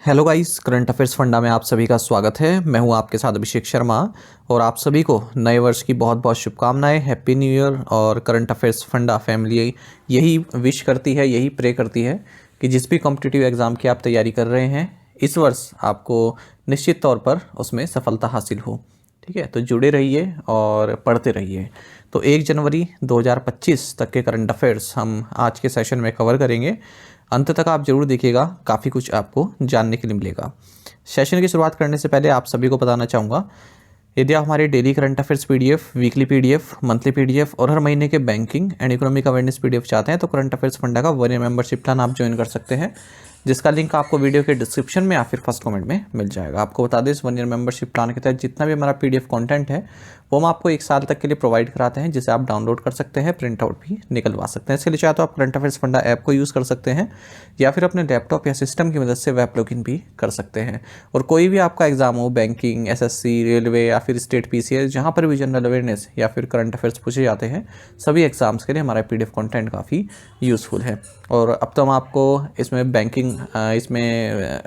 Hello guys, current affairs funda में आप सभी का स्वागत है। मैं हूं आपके साथ अभिषेक शर्मा और आप सभी को नए वर्ष की बहुत बहुत शुभकामनाएं। Happy new year. और करंट अफेयर्स फंडा फैमिली यही विश करती है, यही प्रे करती है कि जिस भी कॉम्पिटिटिव एग्ज़ाम की आप तैयारी कर रहे हैं इस वर्ष आपको निश्चित तौर पर उसमें सफलता हासिल हो। ठीक है, तो जुड़े रहिए और पढ़ते रहिए। तो 1 जनवरी 2025 तक के करंट अफेयर्स हम आज के सेशन में कवर करेंगे। अंत तक आप जरूर देखिएगा, काफ़ी कुछ आपको जानने के लिए मिलेगा। सेशन की शुरुआत करने से पहले आप सभी को बताना चाहूँगा, यदि आप हमारे daily current affairs PDF, weekly PDF, monthly PDF और हर महीने के banking and economic awareness PDF चाहते हैं तो करंट अफेयर्स फंडा का 1 ईयर मेंबरशिप प्लान आप ज्वाइन कर सकते हैं, जिसका लिंक आपको वीडियो के डिस्क्रिप्शन में या फिर फर्स्ट कमेंट में मिल जाएगा। आपको बता दें, इस 1 ईयर मेंबरशिप प्लान के तहत जितना भी हमारा पीडीएफ कंटेंट है वो हम आपको 1 साल तक के लिए प्रोवाइड कराते हैं, जिसे आप डाउनलोड कर सकते हैं, प्रिंट आउट भी निकलवा सकते हैं। इसके लिए चाहे तो आप करंट अफेयर्स फंडा ऐप को यूज़ कर सकते हैं या फिर अपने लैपटॉप या सिस्टम की मदद से वेब लॉगिन भी कर सकते हैं। और कोई भी आपका एग्जाम हो, बैंकिंग, एसएससी, रेलवे या फिर स्टेट पीसीएस, जहाँ पर भी जनरल अवेयरनेस या फिर करंट अफेयर्स पूछे जाते हैं, सभी एग्जाम्स के लिए हमारा पीडीएफ कंटेंट काफ़ी यूज़फुल है। और अब तो हम आपको इसमें बैंकिंग, इसमें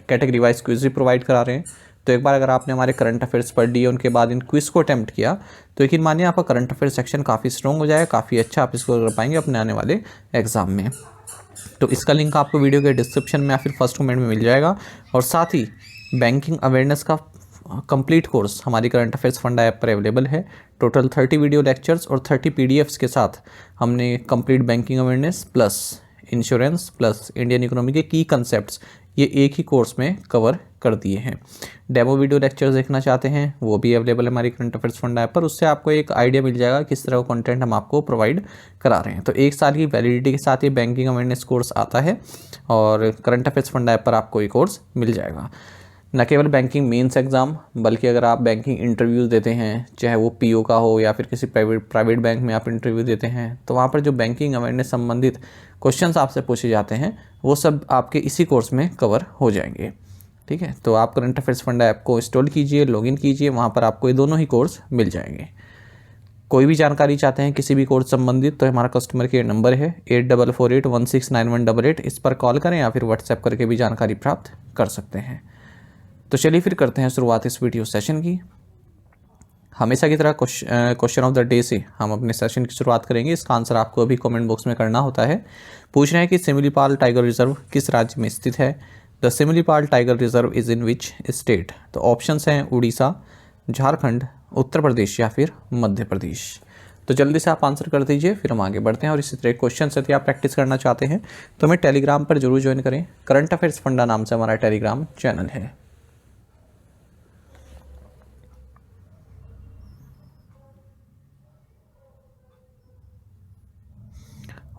कैटेगरी वाइज क्विज भी प्रोवाइड करा रहे हैं। तो एक बार अगर आपने हमारे करंट अफेयर्स पढ़ लिए, उनके बाद इन क्विज को अटैम्प्ट किया, तो यकीन मानिए आपका करंट अफेयर सेक्शन काफ़ी स्ट्रॉन्ग हो जाएगा, काफ़ी अच्छा आप इसको कर पाएंगे अपने आने वाले एग्जाम में। तो इसका लिंक आपको वीडियो के डिस्क्रिप्शन में या फिर फर्स्ट कमेंट में मिल जाएगा। और साथ ही बैंकिंग अवेयरनेस का कंप्लीट कोर्स हमारी करंट अफेयर्स फंडा ऐप पर अवेलेबल है। टोटल 30 वीडियो लेक्चर्स और 30 पीडीएफ्स के साथ हमने complete banking awareness plus insurance plus Indian economy के की कंसेप्ट्स ये एक ही कोर्स में कवर कर दिए हैं। डेमो वीडियो लेक्चर्स देखना चाहते हैं वो भी अवेलेबल है हमारी करंट अफेयर्स फंडा ऐप पर। उससे आपको एक आइडिया मिल जाएगा किस तरह का कंटेंट हम आपको प्रोवाइड करा रहे हैं। तो 1 साल की वैलिडिटी के साथ ये बैंकिंग अवेयरनेस कोर्स आता है और करंट अफेयर्स फंडा ऐप पर आपको ये कोर्स मिल जाएगा। न केवल बैंकिंग मेंस एग्ज़ाम, बल्कि अगर आप बैंकिंग इंटरव्यूज़ देते हैं, चाहे वो पीओ का हो या फिर किसी प्राइवेट बैंक में आप इंटरव्यू देते हैं, तो वहाँ पर जो बैंकिंग अवेयरनेस संबंधित क्वेश्चंस आपसे पूछे जाते हैं वो सब आपके इसी कोर्स में कवर हो जाएंगे। ठीक है, तो आप करंट अफेयर्स फंडा ऐप को इंस्टॉल कीजिए, लॉगिन कीजिए, वहाँ पर आपको ये दोनों ही कोर्स मिल जाएंगे। कोई भी जानकारी चाहते हैं किसी भी कोर्स संबंधित तो हमारा कस्टमर केयर नंबर है 8448169188। इस पर कॉल करें या फिर व्हाट्सएप करके भी जानकारी प्राप्त कर सकते हैं। तो चलिए फिर करते हैं शुरुआत इस वीडियो सेशन की। हमेशा की तरह क्वेश्चन ऑफ द डे से हम अपने सेशन की शुरुआत करेंगे। इसका आंसर आपको अभी कमेंट बॉक्स में करना होता है। पूछ रहे हैं कि सिमिलीपाल टाइगर रिजर्व किस राज्य में स्थित है। The Similipal tiger reserve is in which state. तो ऑप्शंस हैं उड़ीसा, झारखंड, उत्तर प्रदेश या फिर मध्य प्रदेश। तो जल्दी से आप आंसर कर दीजिए, फिर हम आगे बढ़ते हैं। और इसी तरह क्वेश्चन यदि आप प्रैक्टिस करना चाहते हैं तो हमें टेलीग्राम पर जरूर ज्वाइन करें। करंट अफेयर्स फंडा नाम से हमारा टेलीग्राम चैनल है।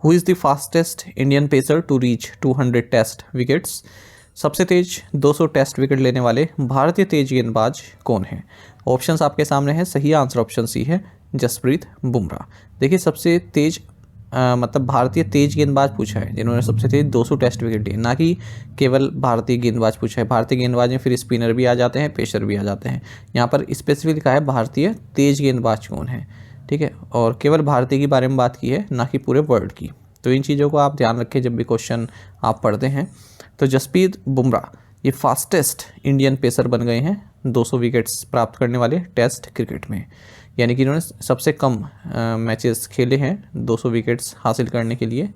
Who is the fastest Indian pacer to reach 200 test wickets. सबसे तेज 200 टेस्ट विकेट लेने वाले भारतीय तेज गेंदबाज कौन है। ऑप्शंस आपके सामने है। सही आंसर ऑप्शन सी है, जसप्रीत बुमराह। देखिए, सबसे तेज मतलब भारतीय तेज गेंदबाज पूछा है जिन्होंने सबसे तेज 200 टेस्ट विकेट लिए, ना कि केवल भारतीय गेंदबाज पूछा है। भारतीय गेंदबाज में फिर स्पिनर भी आ जाते हैं, पेसर भी आ जाते हैं। यहाँ पर स्पेसिफिक लिखा है भारतीय तेज गेंदबाज कौन है। ठीक है, और केवल भारतीय के बारे में बात की है, ना कि पूरे वर्ल्ड की। तो इन चीज़ों को आप ध्यान रखें जब भी क्वेश्चन आप पढ़ते हैं। तो जसप्रीत बुमराह ये फास्टेस्ट इंडियन पेसर बन गए हैं 200 विकेट्स प्राप्त करने वाले टेस्ट क्रिकेट में, यानी कि इन्होंने सबसे कम मैचेस खेले हैं 200 विकेट्स हासिल करने के लिए।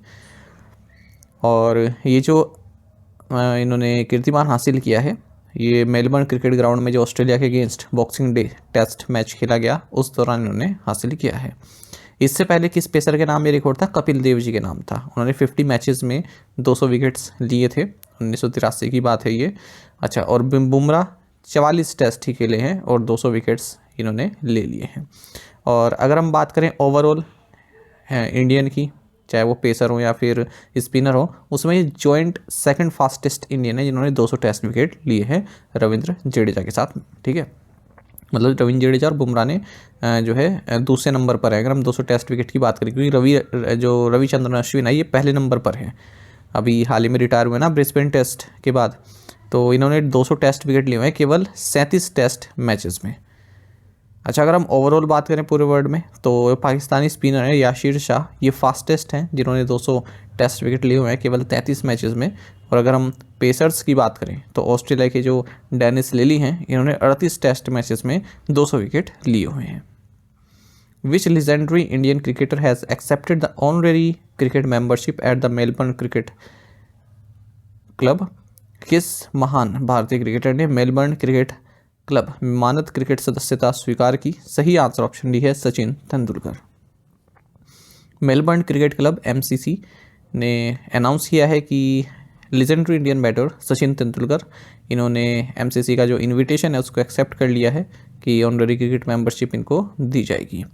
और ये जो इन्होंने कीर्तिमान हासिल किया है, ये मेलबर्न क्रिकेट ग्राउंड में जो ऑस्ट्रेलिया के against Boxing Day test match खेला गया उस दौरान इन्होंने हासिल किया है। इससे पहले किस पेसर के नाम ये रिकॉर्ड था? कपिल देव जी के नाम था। उन्होंने 50 मैचेस में 200 विकेट्स लिए थे। 1983 की बात है ये। अच्छा, और बुमराह 44 टेस्ट ही खेले हैं और 200 विकेट्स इन्होंने ले लिए हैं। और अगर हम बात करें ओवरऑल इंडियन की, चाहे वो पेसर हो या फिर स्पिनर हो, उसमें ये जॉइंट सेकंड फास्टेस्ट इंडियन है जिन्होंने 200 टेस्ट विकेट लिए हैं रविंद्र जडेजा के साथ। ठीक है, मतलब रविंद्र जडेजा और बुमराह ने जो है दूसरे नंबर पर है अगर हम 200 टेस्ट विकेट की बात करें, क्योंकि रविचंद्रन अश्विन है ये पहले नंबर पर है। अभी हाल ही में रिटायर हुए ना ब्रिस्बेन टेस्ट के बाद, तो इन्होंने 200 टेस्ट विकेट लिए हुए हैं केवल 37 टेस्ट मैचेस में। अच्छा, अगर हम ओवरऑल बात करें पूरे वर्ल्ड में, तो पाकिस्तानी स्पिनर है याशिर शाह, ये फास्टेस्ट हैं जिन्होंने 200 टेस्ट विकेट लिए हुए हैं केवल 33 मैचेस में। और अगर हम पेसर्स की बात करें तो ऑस्ट्रेलिया के जो डेनिस लिली हैं, इन्होंने 38 टेस्ट मैचेस में 200 विकेट लिए हुए हैं। Which legendary Indian cricketer has accepted the honorary cricket membership at the Melbourne Cricket Club? किस महान भारतीय क्रिकेटर ने मेलबर्न क्रिकेट क्लब मानद क्रिकेट सदस्यता स्वीकार की? सही आंसर ऑप्शन डी है Sachin Tendulkar. Melbourne Cricket Club MCC ने अनाउंस किया है कि legendary Indian batter Sachin Tendulkar, इन्होंने MCC का जो इनविटेशन है उसको एक्सेप्ट कर लिया है कि ऑनरेरी क्रिकेट मेंबरशिप इनको दी जाएगी।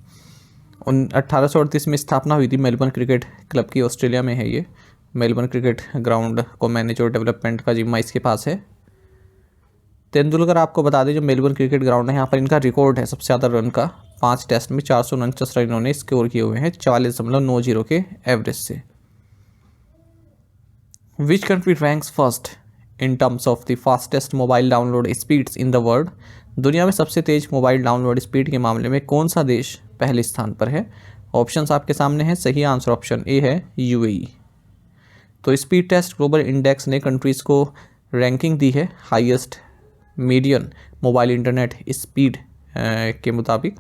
1838 में स्थापना हुई थी मेलबर्न क्रिकेट क्लब की, ऑस्ट्रेलिया में है ये। मेलबर्न क्रिकेट ग्राउंड को मैनेज और डेवलपमेंट का जिम्मा इसके पास है। तेंदुलकर, आपको बता दें, जो मेलबर्न क्रिकेट ग्राउंड है यहाँ पर इनका रिकॉर्ड है सबसे ज़्यादा रन का। 5 टेस्ट में 449 रन इन्होंने स्कोर किए हुए हैं 44.90 के एवरेज से। Which country ranks first in terms of the fastest mobile download speeds in the world? दुनिया में सबसे तेज मोबाइल डाउनलोड स्पीड के मामले में कौन सा देश पहले स्थान पर है? ऑप्शंस आपके सामने हैं। सही आंसर ऑप्शन ए है UAE। तो स्पीड टेस्ट ग्लोबल इंडेक्स ने कंट्रीज़ को रैंकिंग दी है highest median mobile internet speed के मुताबिक,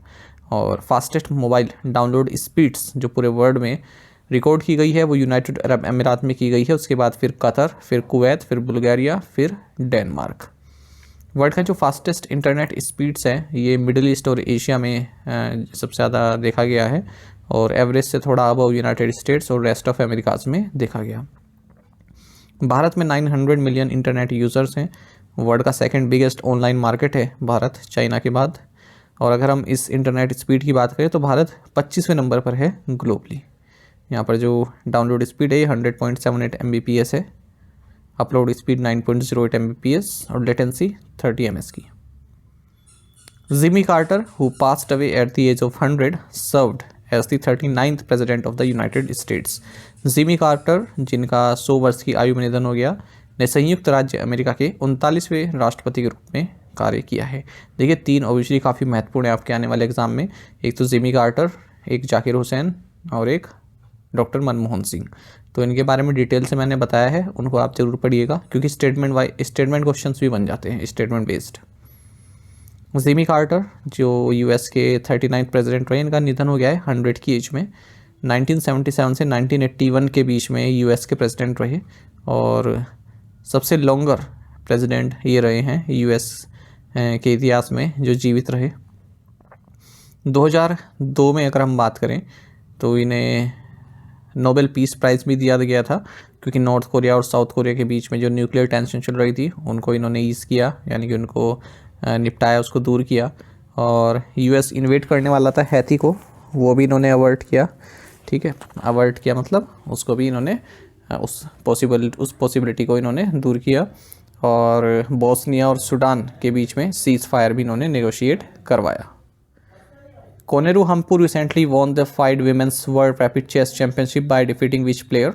और फास्टेस्ट मोबाइल डाउनलोड स्पीड्स जो पूरे वर्ल्ड में रिकॉर्ड की गई है वो यूनाइटेड अरब अमीरात में की गई है। उसके बाद फिर कतर, फिर कुवैत, फिर बुल्गारिया, फिर डेनमार्क। वर्ल्ड का जो फास्टेस्ट इंटरनेट स्पीड्स है ये मिडिल ईस्ट और एशिया में सबसे ज़्यादा देखा गया है, और एवरेज से थोड़ा अबव यूनाइटेड स्टेट्स और रेस्ट ऑफ अमेरिकाज में देखा गया। भारत में 900 मिलियन इंटरनेट यूज़र्स हैं। वर्ल्ड का सेकंड बिगेस्ट ऑनलाइन मार्केट है भारत, चाइना के बाद। और अगर हम इस इंटरनेट स्पीड की बात करें तो भारत 25वें नंबर पर है ग्लोबली। यहाँ पर जो डाउनलोड स्पीड है 100.78 Mbps है, अपलोड स्पीड 9.08 Mbps और लेटेंसी 30 ms की। Jimmy Carter, who passed away at the age of 100, served as the 39th president of the United States. Jimmy Carter, जिनका 100 वर्ष की आयु में निधन हो गया, ने संयुक्त राज्य अमेरिका के 39वें राष्ट्रपति के रूप में कार्य किया है। देखिए 3 ऑब्वियसली काफ़ी महत्वपूर्ण है आपके आने वाले एग्जाम में। एक तो जिमी कार्टर, एक जाकिर हुसैन और एक डॉक्टर मनमोहन सिंह। तो इनके बारे में डिटेल से मैंने बताया है, उनको आप जरूर पढ़िएगा क्योंकि स्टेटमेंट क्वेश्चंस भी बन जाते हैं स्टेटमेंट बेस्ड। जिमी कार्टर जो US के 39th प्रेसिडेंट रहे, इनका निधन हो गया है 100 की एज में। 1977 से 1981 के बीच में US के प्रेसिडेंट रहे और सबसे लॉन्गर प्रेसिडेंट ये रहे हैं US के इतिहास में जो जीवित रहे। 2002 में अगर हम बात करें तो इन्हें नोबेल पीस प्राइज़ भी दिया गया था, क्योंकि नॉर्थ कोरिया और साउथ कोरिया के बीच में जो न्यूक्लियर टेंशन चल रही थी उनको इन्होंने ईज़ किया, यानी कि उनको निपटाया, उसको दूर किया। और US इन्वेट करने वाला था हैती को, वो भी इन्होंने अवर्ट किया। ठीक है, अवर्ट किया मतलब उसको भी इन्होंने उस पॉसिबिलिटी को इन्होंने दूर किया। और बोस्निया और सूडान के बीच में सीज़ फायर भी इन्होंने नेगोशिएट करवाया। Koneru Humpy recently won the 5 women's world rapid chess championship by defeating which player?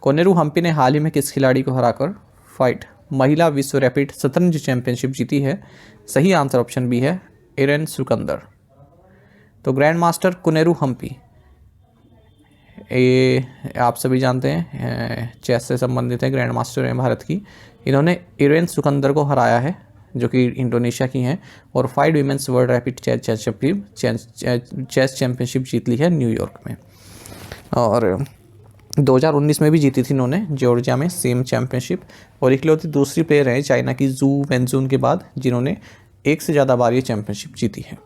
Koneru Humpy ने हाल ही में किस खिलाड़ी को हराकर 5 महिला विश्व रैपिड शतरंज चैंपियनशिप जीती है? सही आंसर ऑप्शन बी है इरेन सुकंदर। तो ग्रैंड मास्टर कोनेरू हम्पी, ये आप सभी जानते हैं चेस से संबंधित है, ग्रैंड मास्टर हैं भारत की। इन्होंने इरेन सुकंदर को हराया है जो कि इंडोनेशिया की हैं, और 5 women's world rapid chess championship जीत ली है न्यूयॉर्क में। और 2019 में भी जीती थी इन्होंने जॉर्जिया में सेम चैंपियनशिप। और इकलौती दूसरी प्लेयर हैं चाइना की जू वेनजून के बाद जिन्होंने एक से ज़्यादा बार ये चैंपियनशिप जीती है।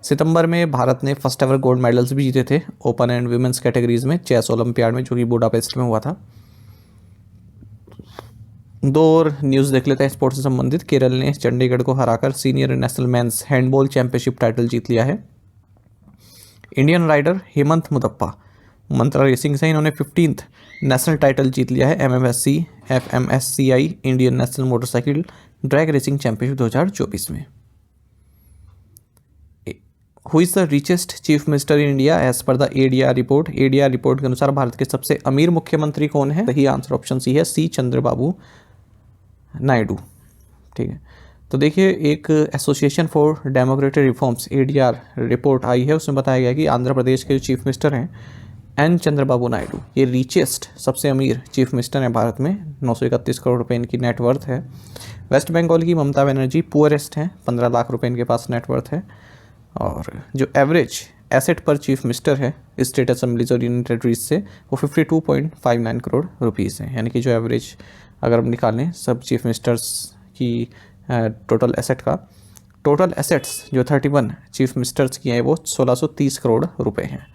सितंबर में भारत ने फर्स्ट एवर गोल्ड मेडल्स भी जीते थे ओपन एंड विमेंस कैटेगरीज में चेस ओलंपियाड में, जो कि बुडापेस्ट में हुआ था। 2 और न्यूज़ देख लेते हैं स्पोर्ट्स से संबंधित। केरल ने चंडीगढ़ को हराकर senior national men's handball championship title जीत लिया है। Indian rider Hemant Mudappa Mantra racing से इन्होंने 15th नेशनल टाइटल जीत लिया है MMSC FMSCI Indian National Motorcycle Drag Racing Championship 2024 में। Who is the richest chief minister in India as per the ADR report? ADR report के अनुसार भारत के सबसे अमीर मुख्यमंत्री कौन है? सही आंसर ऑप्शन सी है C चंद्रबाबू नायडू। ठीक है, तो देखिए एक association for democratic reforms ADR report आई है, उसमें बताया गया कि आंध्र प्रदेश के जो चीफ मिनिस्टर हैं एन चंद्रबाबू नायडू, ये रिचेस्ट सबसे अमीर चीफ मिनिस्टर हैं भारत में, 931 करोड़ रुपए इनकी नेटवर्थ है। वेस्ट बंगाल की ममता बनर्जी पुअरेस्ट हैं, 15 लाख रुपए इनके पास नेटवर्थ है। और जो एवरेज एसेट पर चीफ मिनिस्टर है स्टेट असेंबलीज और यूनियन टेरिटरीज से, वो 52.59 करोड़ रुपीज़ हैं। यानी कि जो एवरेज अगर हम निकालें सब चीफ मिनिस्टर्स की टोटल एसेट का, टोटल एसेट्स जो 31 चीफ मिनिस्टर्स की हैं वो 1630 करोड़ रुपए हैं।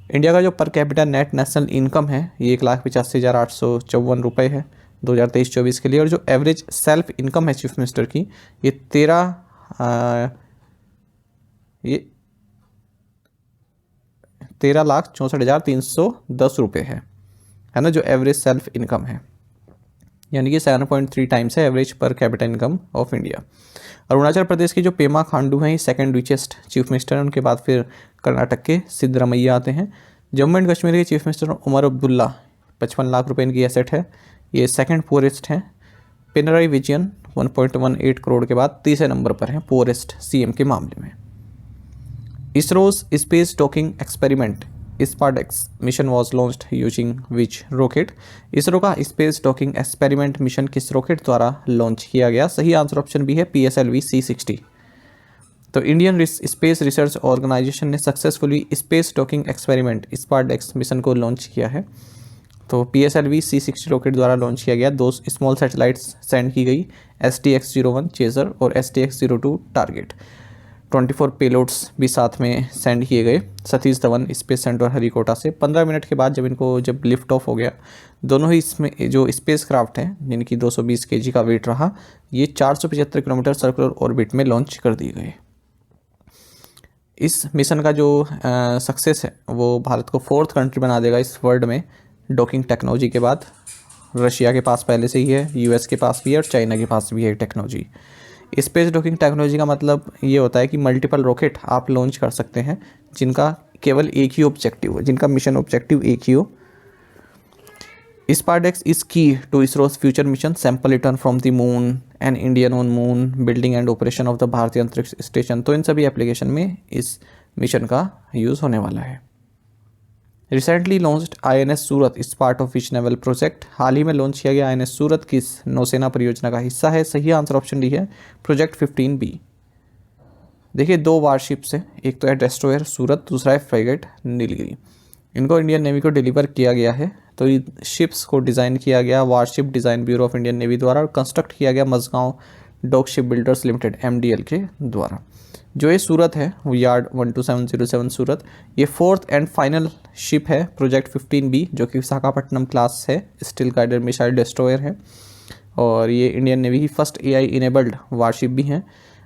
इंडिया का जो per capita net national income है ये 1,85,854 रुपये है 2023-24 के लिए। और जो एवरेज सेल्फ इनकम है चीफ मिनिस्टर की ये 13,64,310 रुपये है ना, जो एवरेज सेल्फ इनकम है, यानी कि 7.3 टाइम्स है average per capita income of India. Arunachal Pradesh के जो पेमा खांडू हैं ये सेकंड रिचेस्ट चीफ मिनिस्टर हैं, उनके बाद फिर कर्नाटक के सिद्धरमैया आते हैं। जम्मू एंड कश्मीर के चीफ मिनिस्टर उमर अब्दुल्ला, 55 लाख रुपए इनकी एसेट है, ये सेकंड पुअरेस्ट हैं। पिनराई विजयन 1.18 करोड़ के बाद तीसरे नंबर पर हैं पुअरेस्ट सीएम के मामले में। ISRO's space docking experiment SpaDeX mission was launched using which rocket. ISRO का स्पेस डॉकिंग एक्सपेरिमेंट मिशन किस रॉकेट द्वारा लॉन्च किया गया? सही आंसर ऑप्शन बी है PSLV C60। तो इंडियन स्पेस रिसर्च ऑर्गेनाइजेशन ने successfully space docking experiment SpaDeX mission को लॉन्च किया है। तो PSLV C60 रॉकेट द्वारा लॉन्च किया गया। 2 स्मॉल सैटेलाइट्स सेंड की गई, STX-01 चेजर और STX-02 टारगेट। 24 पेलोड्स भी साथ में सेंड किए गए सतीश धवन स्पेस सेंटर हरिकोटा से। 15 मिनट के बाद जब लिफ्ट ऑफ हो गया, दोनों ही इसमें जो स्पेस क्राफ्ट हैं जिनकी 220 kg का वेट रहा, ये 475 किलोमीटर सर्कुलर ऑर्बिट में लॉन्च कर दिए गए। इस मिशन का जो सक्सेस है वो भारत को 4th कंट्री बना देगा इस वर्ल्ड में डॉकिंग टेक्नोलॉजी के बाद। रशिया के पास पहले से ही है, US के पास भी है और चाइना के पास भी है टेक्नोलॉजी। स्पेस डॉकिंग टेक्नोलॉजी का मतलब ये होता है कि मल्टीपल रॉकेट आप लॉन्च कर सकते हैं जिनका केवल एक ही ऑब्जेक्टिव हो, जिनका मिशन ऑब्जेक्टिव एक ही हो। SpaDeX is key to ISRO's future mission sample return from the moon and Indian on moon building and operation of the Bharatiya Antariksh station. तो इन सभी एप्लीकेशन में इस मिशन का यूज़ होने वाला है। Recently launched INS Surat is part of which naval project. हाल ही में लॉन्च किया गया INS सूरत किस नौसेना परियोजना का हिस्सा है? सही आंसर ऑप्शन डी है प्रोजेक्ट 15B। देखिए 2 वारशिप्स हैं, एक तो है डेस्ट्रॉयर सूरत, दूसरा है फ्रिगेट नीलगिरी। इनको इंडियन नेवी को डिलीवर किया गया है। तो ये शिप्स को डिज़ाइन किया गया warship design bureau of Indian Navy द्वारा और कंस्ट्रक्ट किया गया Mazagon Dock Shipbuilders Limited MDL के द्वारा। जो ये सूरत है वो यार्ड 12707 सूरत, ये 4th एंड फाइनल शिप है प्रोजेक्ट 15B, जो कि विशाखापट्टनम क्लास है, स्टील गाइडेड मिसाइल डिस्ट्रॉयर है और ये इंडियन नेवी की फर्स्ट AI इनेबल्ड वारशिप भी हैं।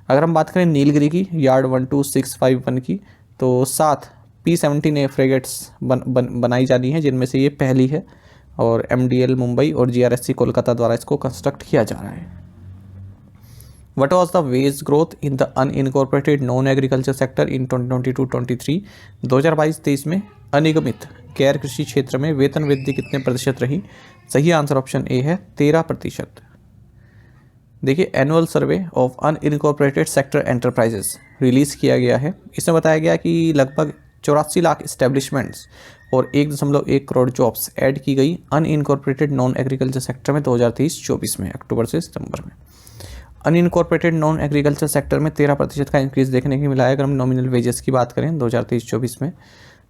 अगर हम बात करें नीलगिरी की यार्ड 12651 की, तो 7 P-17A फ्रेगेट्स बनाई जानी है, जिनमें से ये पहली है और MDL मुंबई और GRSC कोलकाता द्वारा इसको कंस्ट्रक्ट किया जा रहा है। What was the wage growth in the unincorporated non-agriculture sector in 2022-23? 2022-23 में अनिगमित गैर कृषि क्षेत्र में वेतन वृद्धि कितने प्रतिशत रही? सही आंसर ऑप्शन ए है 13%। देखिए annual survey of unincorporated sector enterprises release किया गया है। इसमें बताया गया कि लगभग 84 लाख इस्टेब्लिशमेंट्स और 1.1 करोड़ जॉब्स ऐड की गई अनइनकॉर्पोरेटेड नॉन एग्रीकल्चर सेक्टर में 2023-24 में, अक्टूबर से सितंबर में। अनइनकॉर्पोरेटेड नॉन एग्रीकल्चर सेक्टर में 13% का इंक्रीज़ देखने को मिला है अगर हम नॉमिनल वेजेस की बात करें 2023-24 में,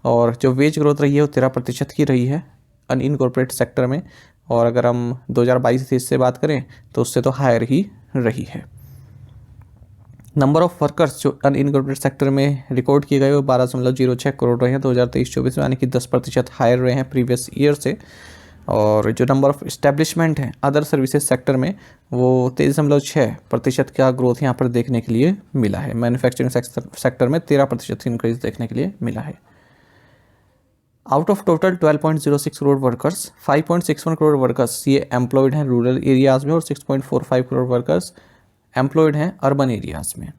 और जो वेज ग्रोथ रही है वो 13% की रही है अनइनकॉर्पोरेट सेक्टर में। और अगर हम 2022-23 से बात करें तो उससे तो हायर ही रही है। नंबर ऑफ वर्कर्स जो अनइनकॉर्पोरेट सेक्टर में रिकॉर्ड किए गए वो 12.06 करोड़ रहे हैं 2023-24 में, यानी कि 10% हायर रहे हैं प्रीवियस ईयर से। और जो नंबर ऑफ इस्टेब्लिशमेंट हैं अदर सर्विसेज सेक्टर में वो 23.6% का ग्रोथ यहाँ पर देखने के लिए मिला है। मैन्युफैक्चरिंग सेक्टर में 13% इंक्रीज देखने के लिए मिला है। Out of total 12.06 crore workers 5.61 crore workers ये एम्प्लॉयड हैं रूरल एरियाज़ में और 6.45 करोड़ वर्कर्स एम्प्लॉयड हैं अर्बन एरियाज़ में।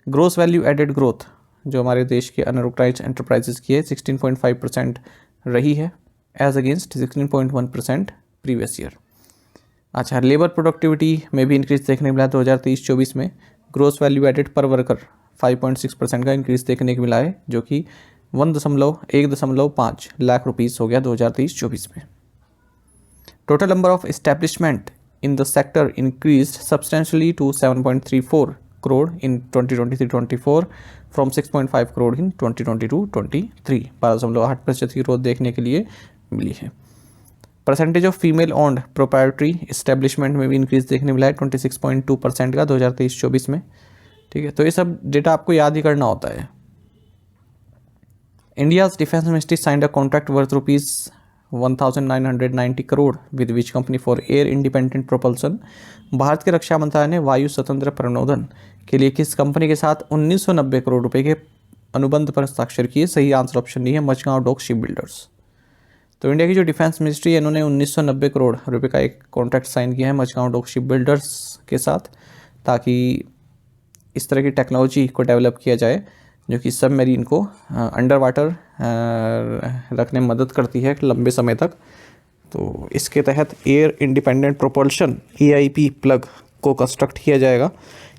ग्रोस वैल्यू एडेड ग्रोथ जो हमारे देश के अनऑर्गेनाइज्ड एंटरप्राइजेस की है 16.5% रही है एज अगेंस्ट 16.1% प्रीवियस ईयर। अच्छा, लेबर प्रोडक्टिविटी में भी इंक्रीज देखने को मिला 2023-24 में। ग्रोस वैल्यू एडेड पर वर्कर 5.6% का इंक्रीज देखने को मिला है, जो कि 1.5 लाख रुपीस हो गया 2023-24 में। Total number of establishment in the sector increased substantially to 7.34 crore in 2023-24 from 6.5 crore in 2022-23। 12.8% की ग्रोथ देखने के लिए मिली है। Percentage of female owned proprietary establishment में भी इंक्रीज देखने मिला है 26.2% का 2023-24 में। ठीक है, तो ये सब डेटा आपको याद ही करना होता है। India's defence ministry signed a contract worth ₹1990 crore with which company for air independent propulsion. Bharat के रक्षा मंत्रालय ने वायु स्वतंत्र प्रणोदन के लिए किस कंपनी के साथ 1990 करोड़ रुपए के अनुबंध पर हस्ताक्षर किए? सही आंसर ऑप्शन डी है, मझगांव डॉक शिप बिल्डर्स। तो इंडिया की जो डिफेंस मिनिस्ट्री है, इन्होंने 1990 करोड़ रुपए का एक कॉन्ट्रैक्ट साइन किया है मझगांव डॉक शिप बिल्डर्स के साथ, ताकि इस तरह की टेक्नोलॉजी को डेवलप किया जाए जो कि सबमरीन को अंडर वाटर रखने में मदद करती है लंबे समय तक। तो इसके तहत air independent propulsion EIP plug को कंस्ट्रक्ट किया जाएगा।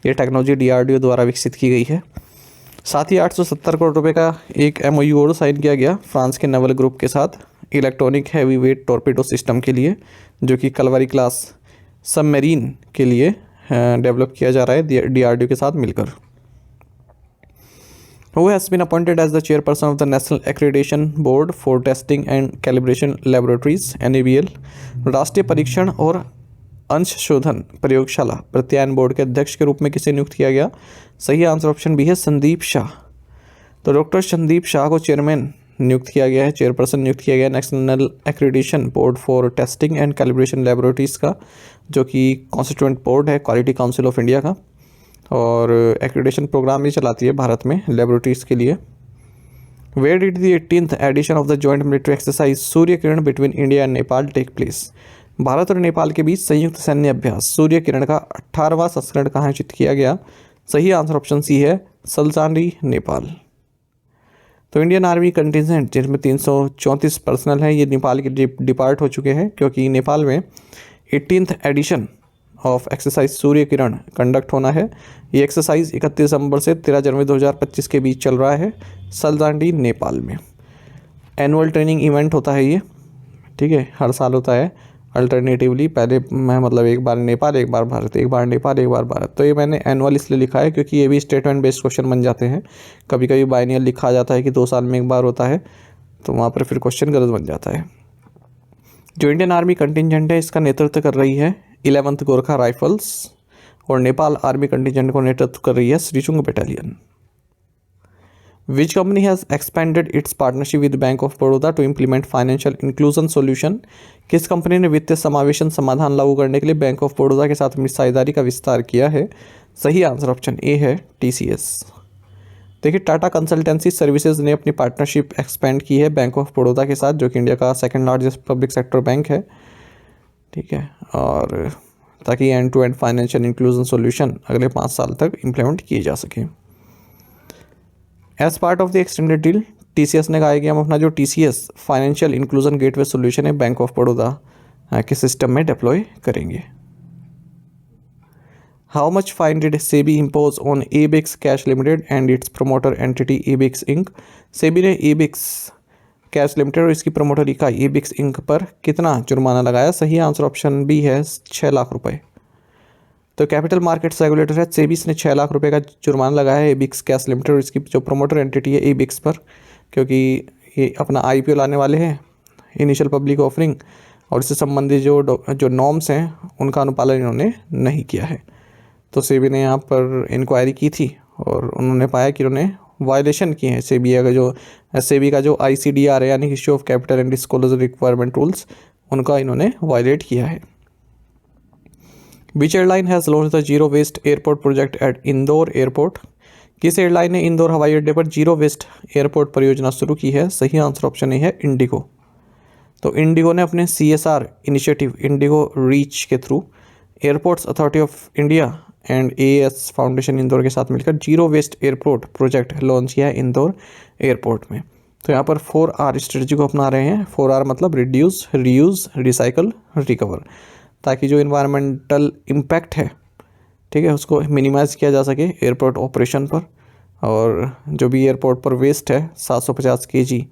ये टेक्नोलॉजी DRDO द्वारा विकसित की गई है। साथ ही 870 करोड़ रुपए का एक MOU और साइन किया गया फ्रांस के नेवल ग्रुप के साथ electronic heavy weight torpedo system के लिए, जो कि कलवरी क्लास सबमरीन के लिए डेवलप किया जा रहा है DRDO के साथ मिलकर। Who has been appointed as the chairperson of the National Accreditation Board for Testing and Calibration Laboratories (NABL)? राष्ट्रीय परीक्षण और अंशशोधन प्रयोगशाला प्रत्यायन बोर्ड के अध्यक्ष के रूप में किसे नियुक्त किया गया? सही आंसर ऑप्शन बी है, संदीप शाह। तो डॉक्टर संदीप शाह को चेयरमैन नियुक्त किया गया है, चेयरपर्सन नियुक्त किया गया है national accreditation board for testing and calibration laboratories का, जो कि कॉन्स्टिट्यूएंट बोर्ड है क्वालिटी काउंसिल ऑफ इंडिया का, और एक्रेडिटेशन प्रोग्राम भी चलाती है भारत में लेबोरेटरीज के लिए। Where did the 18th edition of the joint military exercise Surya Kiran between India and Nepal take place? भारत और नेपाल के बीच संयुक्त सैन्य अभ्यास सूर्य किरण का 18वां संस्करण कहाँ आयोजित किया गया? सही आंसर ऑप्शन सी है, सल्जानी, नेपाल। तो इंडियन आर्मी कंटिजेंट जिसमें 334 पर्सनल हैं, ये नेपाल के डिपार्ट हो चुके हैं, क्योंकि नेपाल में 18th edition of exercise Surya Kiran conduct होना है। ये एक्सरसाइज 31 दिसंबर से 13 जनवरी 2025 के बीच चल रहा है सल्जानी, नेपाल में। एनुअल ट्रेनिंग इवेंट होता है ये, ठीक है, हर साल होता है अल्टरनेटिवली। पहले मैं मतलब एक बार नेपाल, एक बार भारत, एक बार नेपाल, एक बार भारत। तो ये मैंने एनुअल इसलिए लिखा है क्योंकि ये भी स्टेटमेंट बेस्ड क्वेश्चन बन जाते हैं। कभी कभी बाइनियल लिखा जाता है कि 2 साल में एक बार होता है, तो वहाँ पर फिर क्वेश्चन गलत बन जाता है। जो इंडियन आर्मी कंटिजेंट है, इसका नेतृत्व कर रही है 11th गोरखा राइफल्स, और नेपाल आर्मी कंटिजेंट को नेतृत्व कर रही है श्रीचुंग battalion. Which company has expanded its partnership with Bank of Baroda to implement financial inclusion solution? किस कंपनी ने वित्तीय समावेशन समाधान लागू करने के लिए बैंक ऑफ बड़ौदा के साथ अपनी साझेदारी का विस्तार किया है? सही आंसर ऑप्शन ए है, TCS। देखिए, टाटा कंसल्टेंसी सर्विसेज ने अपनी पार्टनरशिप एक्सपेंड की है बैंक ऑफ बड़ौदा के साथ, जो कि इंडिया का 2nd largest public sector bank है, ठीक है, और ताकि end to end financial inclusion solution अगले 5 साल तक इम्प्लीमेंट किए जा सके। As part of the extended deal, TCS ने कहा है कि हम अपना जो TCS financial inclusion gateway solution है बैंक ऑफ बड़ौदा के सिस्टम में डिप्लॉय करेंगे। How much fine did SEBI impose on Ebix Cash Limited and its promoter entity Ebix Inc? SEBI ने एबिक्स कैश लिमिटेड और इसकी प्रमोटर इकाई एबिक्स इंक पर कितना जुर्माना लगाया? सही आंसर ऑप्शन बी है, 6 लाख रुपए। तो कैपिटल मार्केट्स रेगुलेटर है सेबी ने 6 लाख रुपए का जुर्माना लगाया है एबिक्स कैश लिमिटेड और इसकी जो प्रमोटर एंटिटी है एबिक्स पर, क्योंकि ये अपना IPO लाने वाले हैं, इनिशियल पब्लिक ऑफरिंग, और इससे संबंधित जो नॉर्म्स हैं उनका अनुपालन इन्होंने नहीं किया है। तो सेबी ने यहाँ पर इंक्वायरी की थी और उन्होंने पाया कि उन्होंने वायलेशन किए हैं सेबी का जो ICDR है, यानी issue of capital and disclosure requirement rules, उनका इन्होंने वायलेट किया है। Which airline has launched the Zero Waste Airport project at Indore airport? किस एयरलाइन ने इंदौर हवाई अड्डे पर जीरो वेस्ट एयरपोर्ट परियोजना शुरू की है? सही आंसर ऑप्शन ए है, इंडिगो। तो इंडिगो ने अपने CSR इनिशिएटिव इंडिगो रीच के through Airports Authority of India and AAS foundation Indore के साथ मिलकर zero waste airport project launch किया है इंदौर एयरपोर्ट में। तो यहाँ पर 4R स्ट्रेटजी को अपना रहे हैं। 4R मतलब रिड्यूस, रीयूज़, रिसाइकल, रिकवर, ताकि जो इन्वायरमेंटल इम्पैक्ट है, ठीक है, उसको मिनिमाइज़ किया जा सके एयरपोर्ट ऑपरेशन पर। और जो भी एयरपोर्ट पर वेस्ट है 750 केजी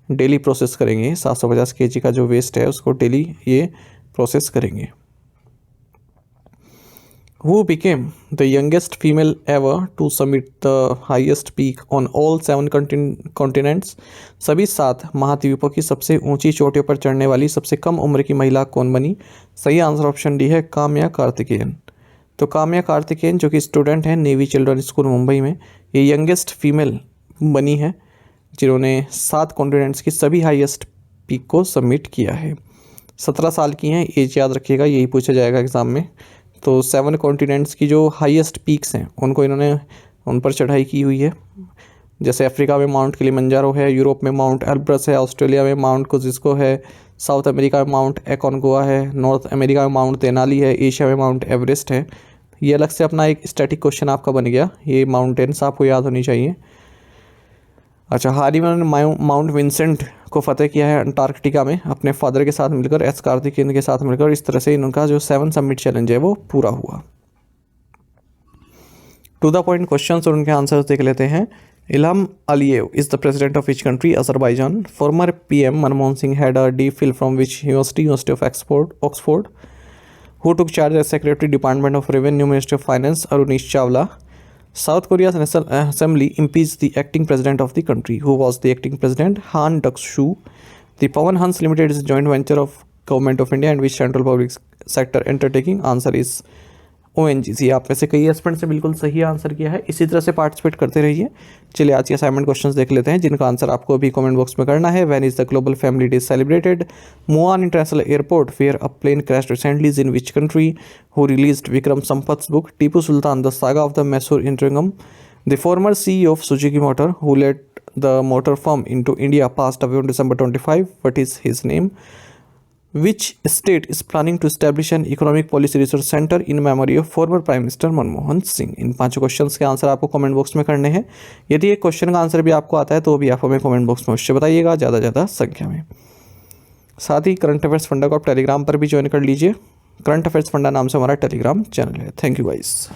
डेली प्रोसेस करेंगे। 750 केजी का जो वेस्ट है उसको डेली ये प्रोसेस करेंगे। Who became the youngest female ever to summit the highest peak on all 7 continents? सभी 7 महाद्वीपों की सबसे ऊंची चोटियों पर चढ़ने वाली सबसे कम उम्र की महिला कौन बनी? सही आंसर ऑप्शन डी है काम्या कार्तिकेयन। तो काम्या कार्तिकेयन जो कि स्टूडेंट है नेवी चिल्ड्रन स्कूल मुंबई में, ये यंगेस्ट फीमेल बनी है जिन्होंने 7 कॉन्टिनेंट्स की सभी हाईएस्ट पीक को सबमिट किया है। 17 साल की हैं, एज याद रखिएगा, यही पूछा जाएगा एग्ज़ाम में। तो 7 कॉन्टिनेंट्स की जो हाईएस्ट पीक्स हैं उन पर चढ़ाई की हुई है। जैसे अफ्रीका में माउंट किलिमंजारो है, यूरोप में माउंट एल्ब्रस है, ऑस्ट्रेलिया में माउंट कोजिस्को है, साउथ अमेरिका में माउंट एकोनगुआ है, नॉर्थ अमेरिका में माउंट तेनाली है, एशिया में माउंट एवरेस्ट है। ये अलग से अपना एक स्टैटिक क्वेश्चन आपका बन गया, ये माउंटेन्स आपको याद होनी चाहिए। अच्छा, हाल ही में उन्होंने माउंट विंसेंट को फतेह किया है अंटार्कटिका में अपने फादर के साथ मिलकर, एस कार्तिकेयन के साथ मिलकर। इस तरह से इनका जो 7 समिट चैलेंज है वो पूरा हुआ। टू द पॉइंट क्वेश्चन और उनके आंसर्स देख लेते हैं। Ilham Aliyev is the president of which country? Azerbaijan. Former PM Manmohan Singh had a D phil from which university of Oxford. Who took charge as secretary department of revenue ministry of finance? Arunish Chawla. South Korea's National Assembly impeached the acting president of the country. Who was the acting president? Han Duck-soo. The Pawan Hans Limited is a joint venture of Government of India and which central public sector undertaking? Answer is ONGC। आप में से कई aspirant से बिल्कुल सही answer किया है। इसी तरह से पार्टिसिपेट करते रहिए। चलिए आज के असाइनमेंट क्वेश्चंस देख लेते हैं जिनका आंसर आपको अभी कमेंट बॉक्स में करना है। When is the global family day celebrated? Muan international airport where a plane crash recently in which country? Who released Vikram Sampath's book Tipu Sultan the saga of the Mysore interregnum? The former CEO of Suzuki Motor who led the motor firm into India passed away on December 25. What is his name? Which state is planning to establish an economic policy research center in memory of former Prime Minister Manmohan Singh? In 5 questions के answer आपको comment box में करने हैं। यदि एक question का answer भी आपको आता है तो भी आप हमें कमेंट बॉक्स में अवश्य बताइएगा, ज़्यादा संख्या में। साथ ही करंट अफेयर्स फंडा को आप टेलीग्राम पर भी ज्वाइन कर लीजिए। करंट अफेयर्स फंडा नाम से हमारा टेलीग्राम चैनल है। Thank you guys.